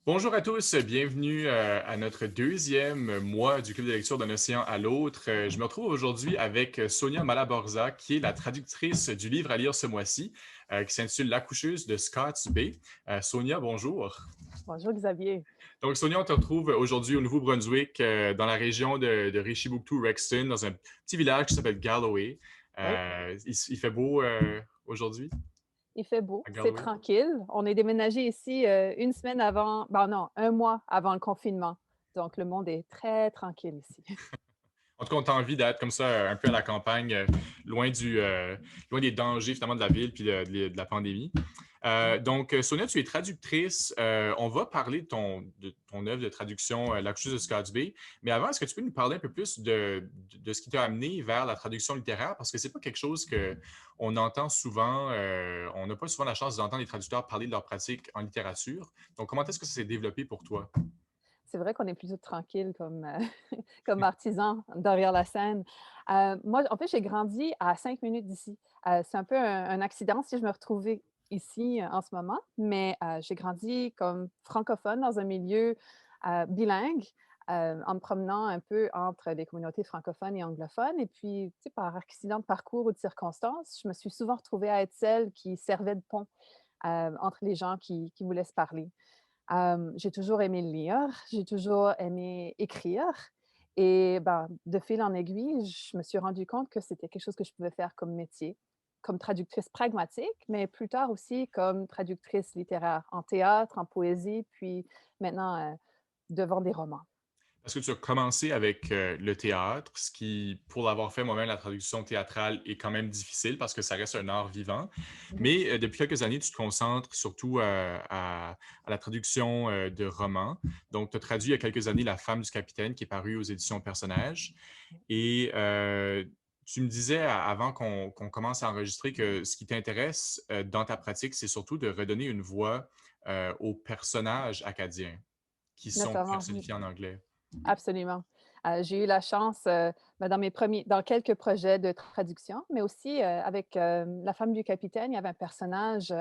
Bonjour à tous, bienvenue à notre deuxième mois du Club de lecture d'un océan à l'autre. Je me retrouve aujourd'hui avec Sonia Malaborza, qui est la traductrice du livre à lire ce mois-ci, qui s'intitule L'accoucheuse de Scott's Bay. Sonia, bonjour. Bonjour Xavier. Donc, Sonia, on te retrouve aujourd'hui au Nouveau-Brunswick, dans la région de Richibouctou-Rexton, dans un petit village qui s'appelle Galloway. Oui, Il fait beau aujourd'hui il fait beau, à c'est Galloway? tranquille. On est déménagé ici une semaine avant, ben non, un mois avant le confinement. Donc, le monde est très tranquille ici. En tout cas, on a envie d'être comme ça, un peu à la campagne, loin, loin des dangers finalement de la ville puis de la pandémie. Donc, Sonia, tu es traductrice. On va parler de ton œuvre de traduction, L'accoucheuse de Scott's Bay. Mais avant, est-ce que tu peux nous parler un peu plus de ce qui t'a amené vers la traduction littéraire? Parce que c'est pas quelque chose qu'on entend souvent. On n'a pas souvent la chance d'entendre les traducteurs parler de leur pratique en littérature. Donc, comment est-ce que ça s'est développé pour toi? C'est vrai qu'on est plutôt tranquille comme, comme artisan derrière la scène. Moi, en fait, j'ai grandi à 5 minutes d'ici. C'est un peu un accident si je me retrouvais ici en ce moment, mais j'ai grandi comme francophone dans un milieu bilingue, en me promenant un peu entre les communautés francophones et anglophones. Et puis, tu sais, par accident de parcours ou de circonstances, je me suis souvent retrouvée à être celle qui servait de pont entre les gens qui voulaient se parler. J'ai toujours aimé lire, j'ai toujours aimé écrire et ben, de fil en aiguille, je me suis rendu compte que c'était quelque chose que je pouvais faire comme métier, comme traductrice pragmatique, mais plus tard aussi comme traductrice littéraire, en théâtre, en poésie, puis maintenant, devant des romans. Parce que tu as commencé avec le théâtre, ce qui, pour l'avoir fait moi-même, la traduction théâtrale est quand même difficile parce que ça reste un art vivant. Mmh. Mais depuis quelques années, tu te concentres surtout à la traduction de romans. Donc, tu as traduit il y a quelques années La femme du capitaine qui est parue aux éditions Personnage. Et tu me disais avant qu'on commence à enregistrer que ce qui t'intéresse dans ta pratique, c'est surtout de redonner une voix aux personnages acadiens qui sont Notamment, mmh. personnifiés en anglais. Absolument. J'ai eu la chance, dans dans quelques projets de traduction, mais aussi, avec, La femme du capitaine, il y avait un personnage,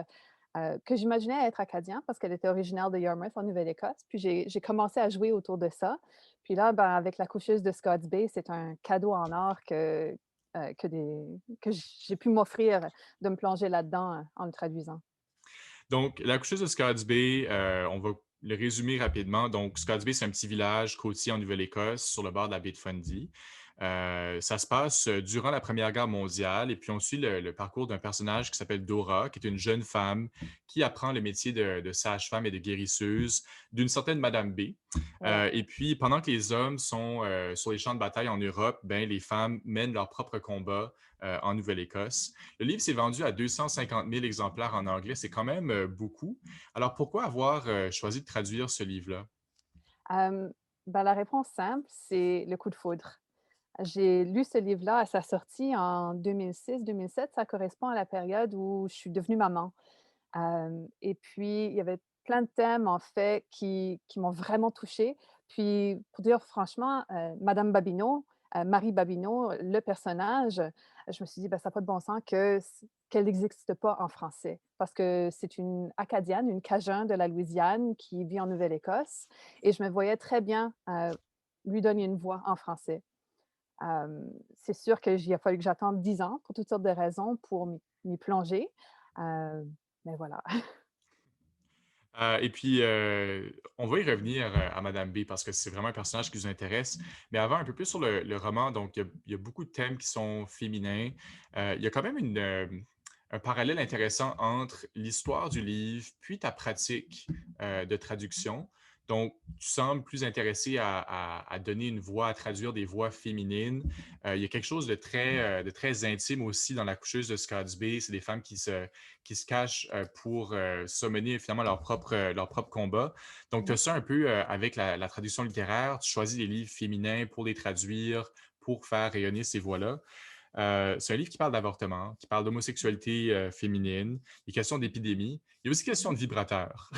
que j'imaginais être acadien parce qu'elle était originaire de Yarmouth en Nouvelle-Écosse. Puis j'ai commencé à jouer autour de ça. Puis là, ben, avec La coucheuse de Scott's Bay, c'est un cadeau en or que j'ai pu m'offrir de me plonger là-dedans, en le traduisant. Donc, la coucheuse de Scott's Bay, on va le résumer rapidement. Donc, Scott's Bay, c'est un petit village côtier en Nouvelle-Écosse, sur le bord de la baie de Fundy. Ça se passe durant la Première Guerre mondiale et puis on suit le parcours d'un personnage qui s'appelle Dora, qui est une jeune femme qui apprend le métier de sage-femme et de guérisseuse d'une certaine Madame B. Ouais. Et puis, pendant que les hommes sont sur les champs de bataille en Europe, ben, les femmes mènent leur propre combat en Nouvelle-Écosse. Le livre s'est vendu à 250 000 exemplaires en anglais, c'est quand même beaucoup. Alors pourquoi avoir choisi de traduire ce livre-là? Ben, la réponse simple, c'est le coup de foudre. J'ai lu ce livre-là à sa sortie en 2006-2007. Ça correspond à la période où je suis devenue maman. Et puis, il y avait plein de thèmes, en fait, qui m'ont vraiment touchée. Puis, pour dire franchement, madame Babineau, Marie Babineau, le personnage, je me suis dit: «Ben, ça n'a pas de bon sens qu'elle n'existe pas en français». Parce que c'est une Acadienne, une Cajun de la Louisiane qui vit en Nouvelle-Écosse et je me voyais très bien, lui donner une voix en français. C'est sûr qu'il a fallu que j'attende 10 ans pour toutes sortes de raisons pour m'y plonger, heu, mais voilà. Et puis, on va y revenir à Madame B parce que c'est vraiment un personnage qui nous intéresse. Mais avant, un peu plus sur le roman, donc il y a beaucoup de thèmes qui sont féminins. Il y a quand même un parallèle intéressant entre l'histoire du livre puis ta pratique de traduction. Donc, tu sembles plus intéressé à donner une voix, à traduire des voix féminines. Il y a quelque chose de très intime aussi dans La coucheuse de Scott's Bay. C'est des femmes qui se cachent pour se mener finalement leur propre combat. Donc, tu as Mmh. ça un peu avec la traduction littéraire. Tu choisis des livres féminins pour les traduire, pour faire rayonner ces voix-là. C'est un livre qui parle d'avortement, qui parle d'homosexualité féminine, il est question d'épidémie, il y a aussi question de vibrateurs.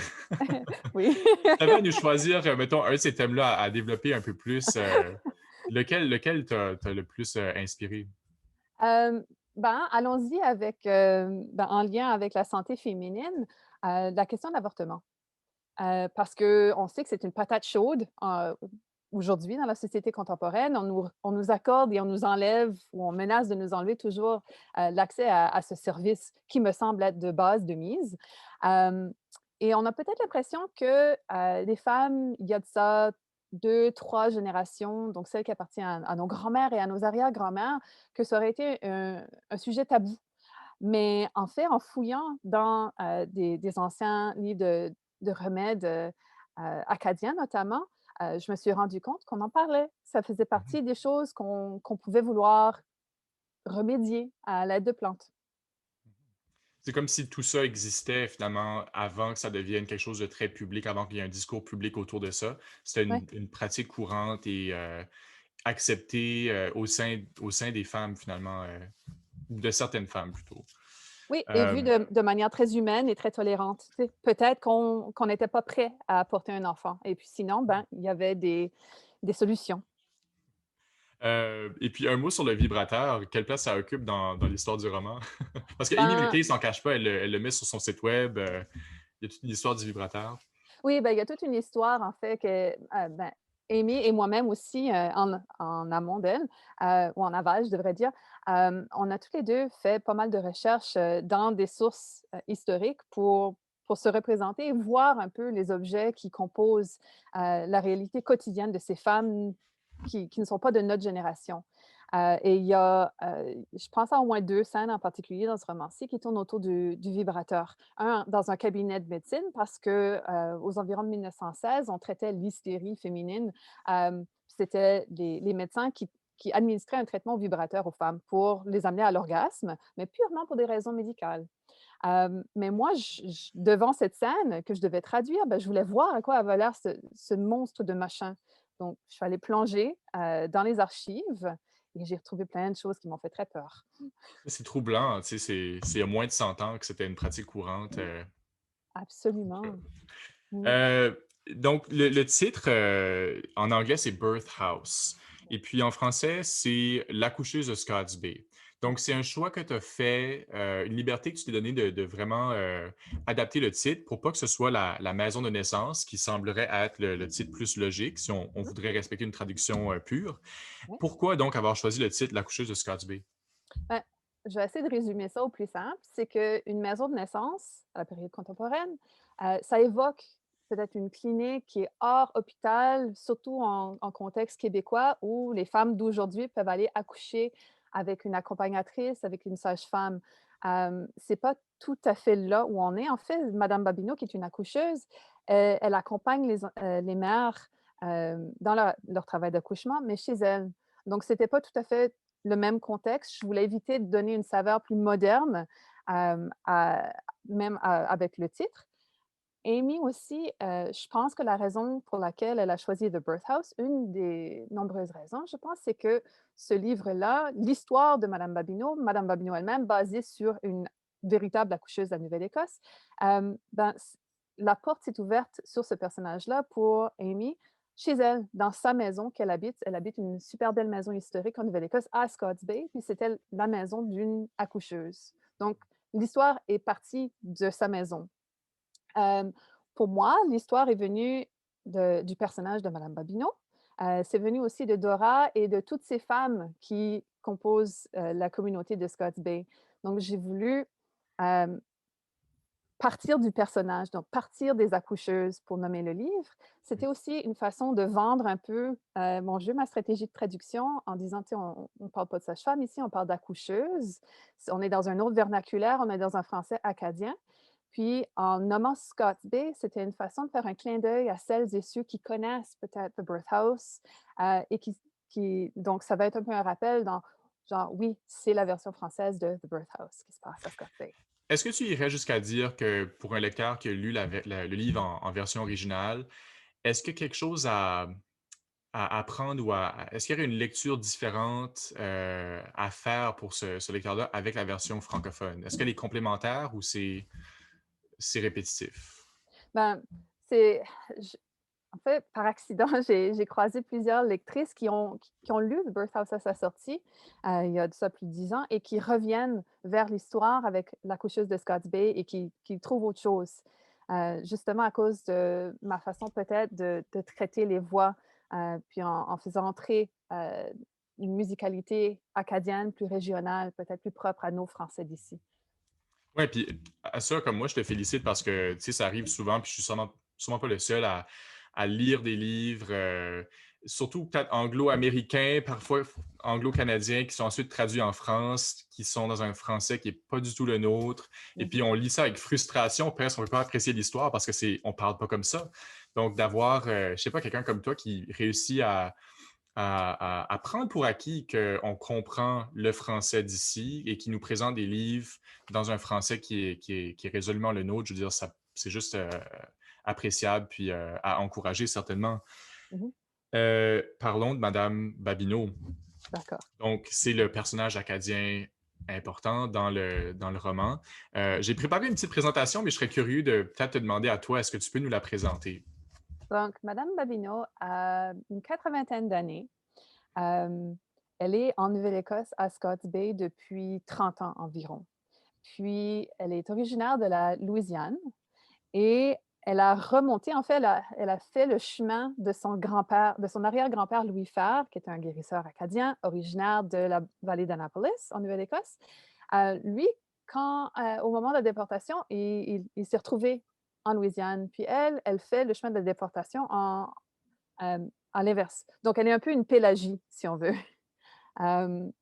Oui. Si tu avais à nous choisir, mettons, un de ces thèmes-là à développer un peu plus, lequel t'a le plus inspiré? Hem, ben, allons-y avec, ben, en lien avec la santé féminine, la question de l'avortement. parce qu'on sait que c'est une patate chaude, aujourd'hui dans la société contemporaine. On nous accorde et on nous enlève ou on menace de nous enlever toujours, l'accès à ce service qui me semble être de base de mise. Hem et on a peut-être l'impression que, les femmes, il y a de ça 2, 3 générations, donc celles qui appartiennent à nos grands-mères et à nos arrière-grands-mères, que ça aurait été un sujet tabou. Mais en fait, en fouillant dans, des anciens livres de remèdes, acadiens notamment, je me suis rendu compte qu'on en parlait. Ça faisait Mhm. partie des choses qu'on pouvait vouloir remédier à l'aide de plantes. C'est comme si tout ça existait finalement avant que ça devienne quelque chose de très public, avant qu'il y ait un discours public autour de ça. C'était Ouais. une pratique courante et acceptée au sein des femmes finalement, ou de certaines femmes plutôt. Oui, et vu Euh, de manière très humaine et très tolérante, tu sais. Peut-être qu'on n'était pas prêt à apporter un enfant et puis sinon, ben, il y avait des solutions. et puis un mot sur le vibrateur, quelle place ça occupe dans l'histoire du roman? Parce que Amy Ben, McKay s'en cache pas, elle le met sur son site web, il y a toute une histoire du vibrateur. oui, ben, il y a toute une histoire en fait que, ben, Amy et moi-même aussi, en amont d'elle, ou en aval, je devrais dire, on a toutes les 2 fait pas mal de recherches, dans des sources, historiques pour se représenter et voir un peu les objets qui composent, la réalité quotidienne de ces femmes qui ne sont pas de notre génération. Et il y a, je pense à au moins 2 scènes en particulier dans ce roman-ci qui tournent autour du vibrateur. Un dans un cabinet de médecine parce que, aux environs de 1916, on traitait l'hystérie féminine. C'était les médecins qui administraient un traitement au vibrateur aux femmes pour les amener à l'orgasme, mais purement pour des raisons médicales. Mais moi, devant cette scène que je devais traduire, ben, je voulais voir à quoi avait l'air ce monstre de machin. Donc, je suis allée plonger, dans les archives et j'ai retrouvé plein de choses qui m'ont fait très peur. C'est troublant, tu sais, c'est il y a moins de 100 ans que c'était une pratique courante, Absolument. Mmh. donc le titre, en anglais, c'est Birth House et puis en français, c'est L'accoucheuse de Scotts Bay. Ouais. Donc c'est un choix que tu as fait, une liberté que tu t'es donnée de vraiment, adapter le titre pour pas que ce soit la maison de naissance qui semblerait être le titre plus logique si on Mmh. voudrait respecter une traduction, pure. Ouais. Pourquoi donc avoir choisi le titre L'accoucheuse de Scotts Bay? Ben, je vais essayer de résumer ça au plus simple. C'est qu'une maison de naissance, à la période contemporaine, ça évoque peut-être une clinique qui est hors hôpital, surtout en contexte québécois où les femmes d'aujourd'hui peuvent aller accoucher avec une accompagnatrice, avec une sage-femme. C'est pas tout à fait là où on est. En fait, madame Babineau, qui est une accoucheuse, elle accompagne les mères, dans leur travail d'accouchement, mais chez elles. Donc c'était pas tout à fait le même contexte. Je voulais éviter de donner une saveur plus moderne, à même avec le titre. Amy aussi, je pense que la raison pour laquelle elle a choisi The Birth House, une des nombreuses raisons, je pense, c'est que ce livre-là, l'histoire de Madame Babineau elle-même, basée sur une véritable accoucheuse de la Nouvelle-Écosse, ben, la porte s'est ouverte sur ce personnage-là pour Amy, chez elle, dans sa maison qu'elle habite. Elle habite une super belle maison historique en Nouvelle-Écosse à Scotts Bay, puis c'était la maison d'une accoucheuse. Donc, l'histoire est partie de sa maison. Hem, pour moi, l'histoire est venue du personnage de madame Babineau. C'est venu aussi de Dora et de toutes ces femmes qui composent, la communauté de Scots Bay. Donc j'ai voulu, hem, partir du personnage, donc partir des accoucheuses pour nommer le livre. C'était aussi une façon de vendre un peu, mon jeu, ma stratégie de traduction en disant, tu sais, on parle pas de sage-femme ici, on parle d'accoucheuse. On est dans un autre vernaculaire, on est dans un français acadien. Puis, en nommant Scott Bay, c'était une façon de faire un clin d'œil à celles et ceux qui connaissent peut-être The Birth House, et donc ça va être un peu un rappel dans genre, oui, c'est la version française de The Birth House qui se passe à Scott Bay. Est-ce que tu irais jusqu'à dire que pour un lecteur qui a lu le livre en version originale, est-ce qu'il y a quelque chose à apprendre ou est-ce qu'il y aurait une lecture différente à faire pour ce lecteur-là avec la version francophone? Est-ce qu'elle est complémentaire ou c'est répétitif? Ben, c'est j en fait, par accident, j'ai croisé plusieurs lectrices qui ont lu The Birth House à sa sortie, il y a de ça plus de 10 ans et qui reviennent vers l'histoire avec l'accoucheuse de Scotts Bay et qui trouvent autre chose. justement à cause de ma façon peut-être de traiter les voix, puis en faisant entrer une musicalité acadienne plus régionale, peut-être plus propre à nos Français d'ici. Ouais, puis à ça, comme moi, je te félicite parce que, tu sais, ça arrive souvent, puis je suis sûrement pas le seul à lire des livres, surtout peut-être anglo-américains, parfois anglo-canadiens, qui sont ensuite traduits en France, qui sont dans un français qui est pas du tout le nôtre. Et puis Mhm, on lit ça avec frustration, presque on peut pas apprécier l'histoire parce que on parle pas comme ça. Donc d'avoir, je sais pas, quelqu'un comme toi qui réussit à prendre pour acquis qu'on comprend le français d'ici et qui nous présente des livres dans un français qui est résolument le nôtre. Je veux dire, ça, c'est juste appréciable puis à encourager certainement. mhm. Parlons de Madame Babineau. D'accord. Donc, c'est le personnage acadien important dans le roman. J'ai préparé une petite présentation, mais je serais curieux de peut-être te demander à toi, est-ce que tu peux nous la présenter? Donc, Madame Babineau a une quatre-vingtaine d'années. Euh, Elle est en Nouvelle-Écosse, à Scots Bay, depuis 30 ans environ. Puis, elle est originaire de la Louisiane et elle a remonté, en fait, elle a fait le chemin de son grand-père, de son arrière-grand-père Louis Fer, qui était un guérisseur acadien, originaire de la vallée d'Annapolis, en Nouvelle-Écosse. Lui, au moment de la déportation, il s'est retrouvé en Louisiane. Puis elle fait le chemin de la déportation à l'inverse. Donc, elle est un peu une Pélagie, si on veut.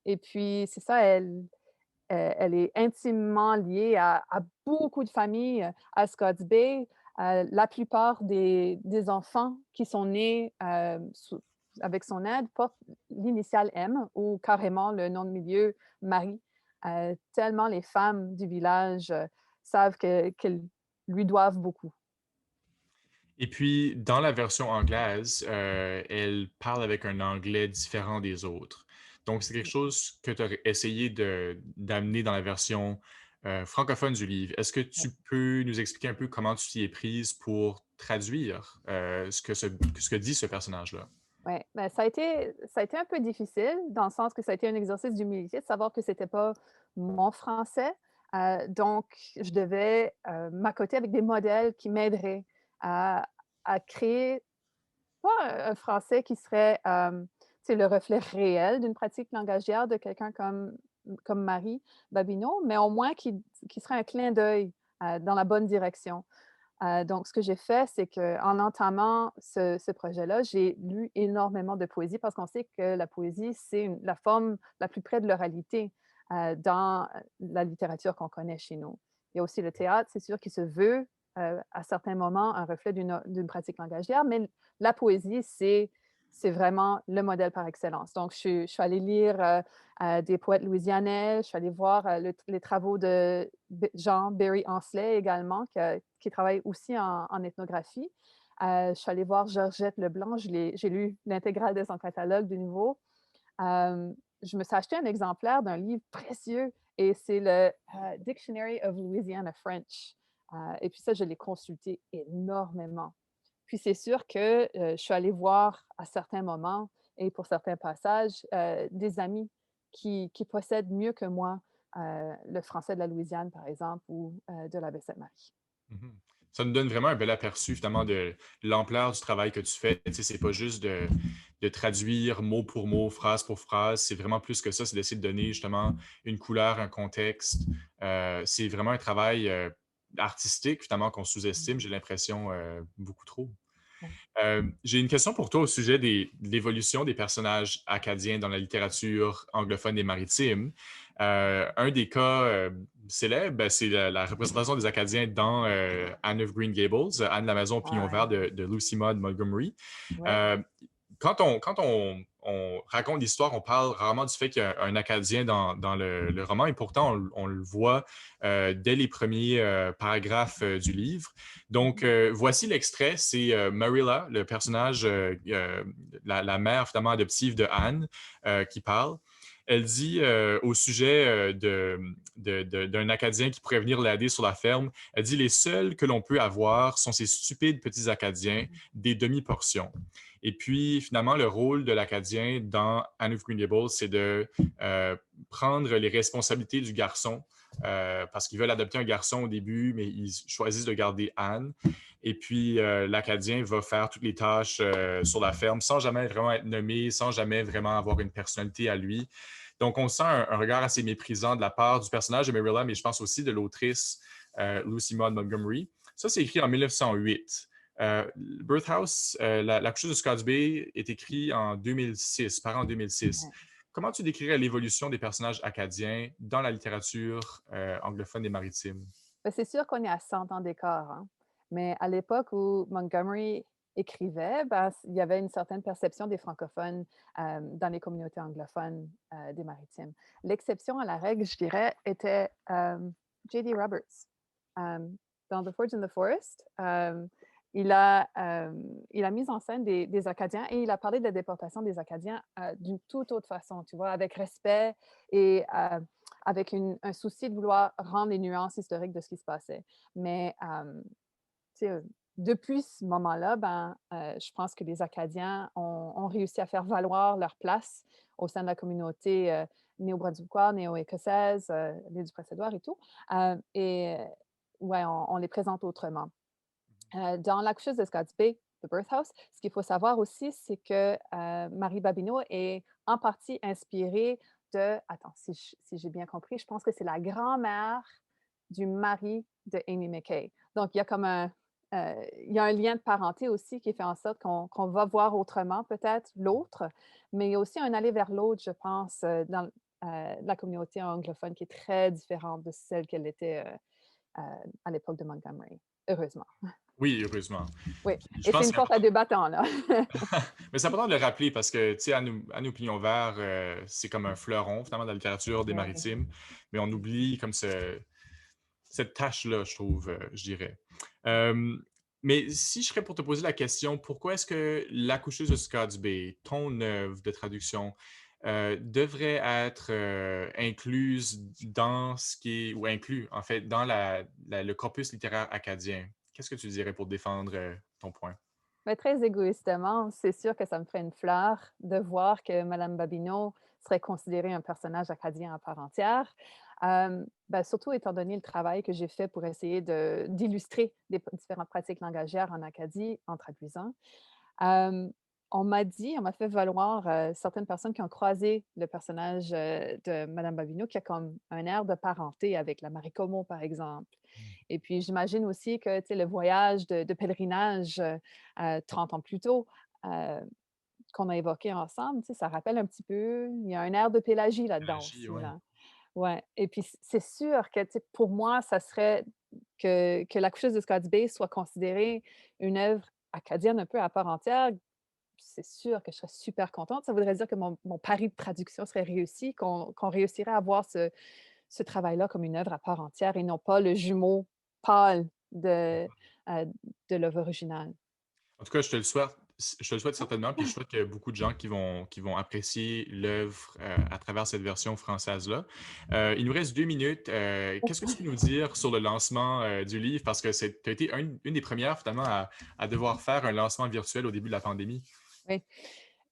Et puis, c'est ça, elle est intimement liée à beaucoup de familles à Scots Bay. La plupart des enfants qui sont nés avec son aide portent l'initiale M ou carrément le nom de milieu Marie. Tellement les femmes du village savent qu'elles lui doivent beaucoup. Et puis, dans la version anglaise, elle parle avec un anglais différent des autres. Donc, c'est quelque chose que tu as essayé d'amener dans la version francophone du livre. Est-ce que tu peux nous expliquer un peu comment tu t'y es prise pour traduire ce que dit ce personnage-là? Oui, ben, ça a été un peu difficile dans le sens que ça a été un exercice d'humilité de savoir que c'était pas mon français. Donc, je devais m'accoter avec des modèles qui m'aideraient à, à créer pas un français qui serait tu sais, le reflet réel d'une pratique langagière de quelqu'un comme Marie Babineau, mais au moins qui serait un clin d'œil dans la bonne direction. Donc, ce que j'ai fait, c'est qu'en entamant ce projet-là, j'ai lu énormément de poésie parce qu'on sait que la poésie, c'est la forme la plus près de l'oralité dans la littérature qu'on connaît chez nous. Il y a aussi le théâtre, c'est sûr, qui se veut à certains moments un reflet d'une pratique langagière, mais la poésie, c'est vraiment le modèle par excellence. Donc, je suis allée lire des poètes louisianais, je suis allée voir les travaux de Jean Barry Ancelet également, qui travaille aussi en ethnographie. Je suis allée voir Georgette Leblanc, j'ai lu l'intégrale de son catalogue de nouveau. Euh, je me suis acheté un exemplaire d'un livre précieux et c'est le Dictionary of Louisiana French. Et puis ça, je l'ai consulté énormément. Puis c'est sûr que je suis allée voir à certains moments et pour certains passages des amis qui possèdent mieux que moi le français de la Louisiane, par exemple, ou de la Baie-Sainte-Marie. Mhm. Ça nous donne vraiment un bel aperçu finalement de l'ampleur du travail que tu fais. Tu sais, c'est pas juste de traduire mot pour mot, phrase pour phrase. C'est vraiment plus que ça. C'est d'essayer de donner justement une couleur, un contexte. C'est vraiment un travail artistique finalement qu'on sous-estime, j'ai l'impression, beaucoup trop. Ouais. J'ai une question pour toi au sujet de l'évolution des personnages acadiens dans la littérature anglophone et maritime. Un des cas célèbres, ben, c'est la représentation des Acadiens dans Anne of Green Gables, Anne la maison au pignon vert Ouais. de Lucy Maud Montgomery. Ouais. Euh, quand on raconte l'histoire, on parle rarement du fait qu'il y a un Acadien dans le roman, et pourtant on le voit dès les premiers paragraphes du livre. Donc, Mhm. voici l'extrait. C'est Marilla, le personnage, la mère finalement adoptive de Anne, qui parle. Elle dit au sujet d'un Acadien qui pourrait venir l'aider sur la ferme, elle dit, les seuls que l'on peut avoir sont ces stupides petits Acadiens, des demi-portions. Et puis, finalement, le rôle de l'Acadien dans Anne of Green Gables, c'est de prendre les responsabilités du garçon parce qu'ils veulent adopter un garçon au début, mais ils choisissent de garder Anne. Et puis, l'Acadien va faire toutes les tâches sur la ferme sans jamais vraiment être nommé, sans jamais vraiment avoir une personnalité à lui. Donc, on sent un regard assez méprisant de la part du personnage de Marilla, mais je pense aussi de l'autrice Lucy Maud Montgomery. Ça, c'est écrit en 1908. Birth House, la coucheuse de Scotts Bay est écrit en 2006, par en 2006. Ouais. Comment tu décrirais l'évolution des personnages acadiens dans la littérature anglophone et maritime? Ben, c'est sûr qu'on est à 100 ans d'écart, hein, mais à l'époque où Montgomery écrivait, ben, il y avait une certaine perception des francophones, dans les communautés anglophones, des Maritimes. L'exception à la règle, je dirais, était, J.D. Roberts. Dans The Forge in the Forest, il a mis en scène des Acadiens et il a parlé de la déportation des Acadiens, d'une toute autre façon, tu vois? Avec respect et avec un souci de vouloir rendre les nuances historiques de ce qui se passait. Mais tu sais, depuis ce moment-là, ben, je pense que les Acadiens ont réussi à faire valoir leur place au sein de la communauté néo-brunswickoise, néo-écossaise, l'île du Prince-Édouard et tout. Et ouais, on les présente autrement. Dans l'accoucheuse de Scott's Bay, The Birth House, ce qu'il faut savoir aussi, c'est que Marie Babineau est en partie inspirée de, attends, si j'ai bien compris, je pense que c'est la grand-mère du mari de Amy McKay. Donc, il y a comme il y a un lien de parenté aussi qui fait en sorte qu'on va voir autrement peut-être l'autre, mais il y a aussi un aller vers l'autre, je pense, dans la communauté anglophone qui est très différente de celle qu'elle était à l'époque de Montgomery, heureusement. Oui, heureusement. Oui, Je et c'est pense que une c'est porte à important. deux battants, là. Mais c'est important de le rappeler parce que, tu sais, à nous Pignons Verts, c'est comme un fleuron, finalement, de la littérature des Oui. maritimes. Mais on oublie comme cette tâche-là, je trouve, je dirais. Euh, mais si je serais pour te poser la question, pourquoi est-ce que La coucheuse de Scott's Bay, ton œuvre de traduction, devrait être incluse dans ce qui est, ou inclus, en fait, dans le corpus littéraire acadien? Qu'est-ce que tu dirais pour défendre ton point? Mais très égoïstement, c'est sûr que ça me ferait une fleur de voir que Madame Babineau serait considérée un personnage acadien à part entière. Ben, surtout étant donné le travail que j'ai fait pour essayer d'illustrer différentes pratiques langagières en Acadie en traduisant. Hem, on m'a fait valoir, certaines personnes qui ont croisé le personnage, de Madame Babineau, qui a comme un air de parenté avec la Marie Comeau, par exemple. Et puis j'imagine aussi que, tu sais, le voyage de pèlerinage, 30 ans plus tôt, heu, qu'on a évoqué ensemble, tu sais, ça rappelle un petit peu il y a un air de Pélagie là-dedans Magie, aussi, ouais. là. Ouais, et puis c'est sûr que, tu sais, pour moi, ça serait que La coucheuse de Scott's Bay soit considérée une œuvre acadienne un peu à part entière. C'est sûr que je serais super contente. Ça voudrait dire que mon pari de traduction serait réussi, qu'on réussirait à voir ce travail-là comme une œuvre à part entière et non pas le jumeau pâle heu, de l'œuvre originale. En tout cas, je te le souhaite certainement, puis je souhaite qu'il y ait beaucoup de gens qui vont apprécier l'œuvre à travers cette version française-là. Il nous reste 2 minutes. Qu'est-ce que tu peux nous dire sur le lancement du livre? Parce que tu as été une des premières, finalement, à devoir faire un lancement virtuel au début de la pandémie. Oui.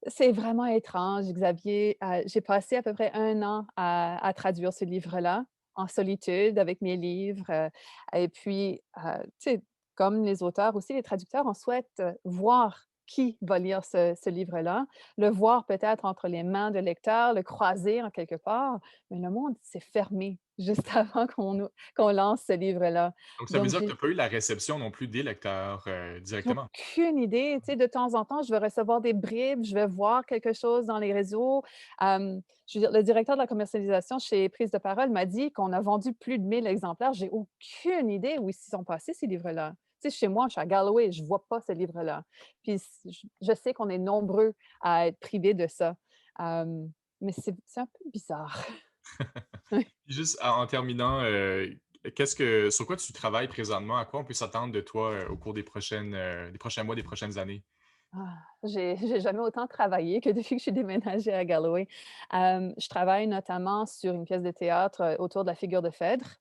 C'est vraiment étrange, Xavier. J'ai passé à peu près 1 an à traduire ce livre-là, en solitude avec mes livres, et puis, tu sais, comme les auteurs aussi, les traducteurs, on souhaite, voir qui va lire ce livre-là, le voir peut-être entre les mains de lecteurs, le croiser en quelque part, mais le monde s'est fermé juste avant qu'on lance ce livre-là. Donc, ça veut Donc dire que tu j'ai n'as pas eu la réception non plus des lecteurs j'ai directement. aucune idée, tu sais, de temps en temps, je vais recevoir des bribes, je vais voir quelque chose dans les réseaux. Je veux dire, le directeur de la commercialisation chez Prise de Parole m'a dit qu'on a vendu plus de 1 000 exemplaires. J'ai aucune idée où ils s'y sont passés, ces livres-là. Tu sais, chez moi, je suis à Galloway, je vois pas ces livres-là. Puis je sais qu'on est nombreux à être privés de ça. Mais c'est un peu bizarre. Puis juste en terminant, sur quoi tu travailles présentement? À quoi on peut s'attendre de toi au cours des prochains mois, des prochaines années? J'ai jamais autant travaillé que depuis que je suis déménagée à Galloway. Je travaille notamment sur une pièce de théâtre, autour de la figure de Phèdre,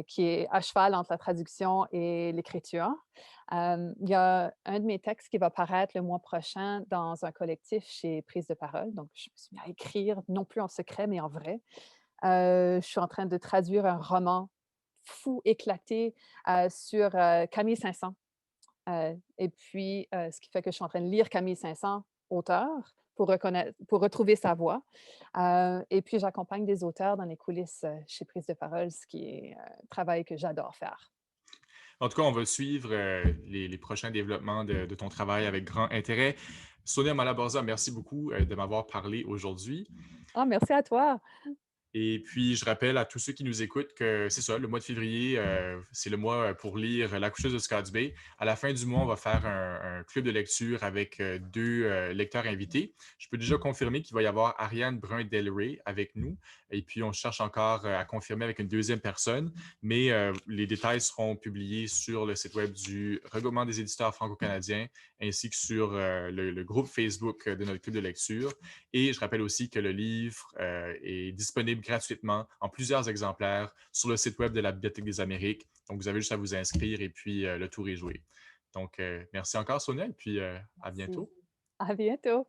qui est à cheval entre la traduction et l'écriture. Il y a un de mes textes qui va paraître le mois prochain dans un collectif chez Prise de Parole, donc je me suis mis à écrire, non plus en secret, mais en vrai. Je suis en train de traduire un roman fou, éclaté, sur, Camille Saint-Saëns. Et puis, ce qui fait que je suis en train de lire Camille Saint-Saëns, auteur, pour retrouver sa voix. Et puis j'accompagne des auteurs dans les coulisses, chez Prise de parole, ce qui est un travail que j'adore faire. En tout cas, on va suivre les prochains développements de ton travail avec grand intérêt. Sonia Malaborza, merci beaucoup de m'avoir parlé aujourd'hui. Ah, merci à toi. Et puis, je rappelle à tous ceux qui nous écoutent que c'est ça, le mois de février, c'est le mois pour lire La coucheuse de Scotts Bay. À la fin du mois, on va faire un club de lecture avec deux lecteurs invités. Je peux déjà confirmer qu'il va y avoir Ariane Brun-Delray avec nous. Et puis, on cherche encore à confirmer avec une deuxième personne. Mais les détails seront publiés sur le site web du Regroupement des éditeurs franco-canadiens ainsi que sur le groupe Facebook de notre club de lecture. Et je rappelle aussi que le livre est disponible gratuitement en plusieurs exemplaires sur le site web de la Bibliothèque des Amériques. Donc, vous avez juste à vous inscrire et puis le tour est joué. Donc, merci encore, Sonia, et puis à Merci. bientôt. À bientôt.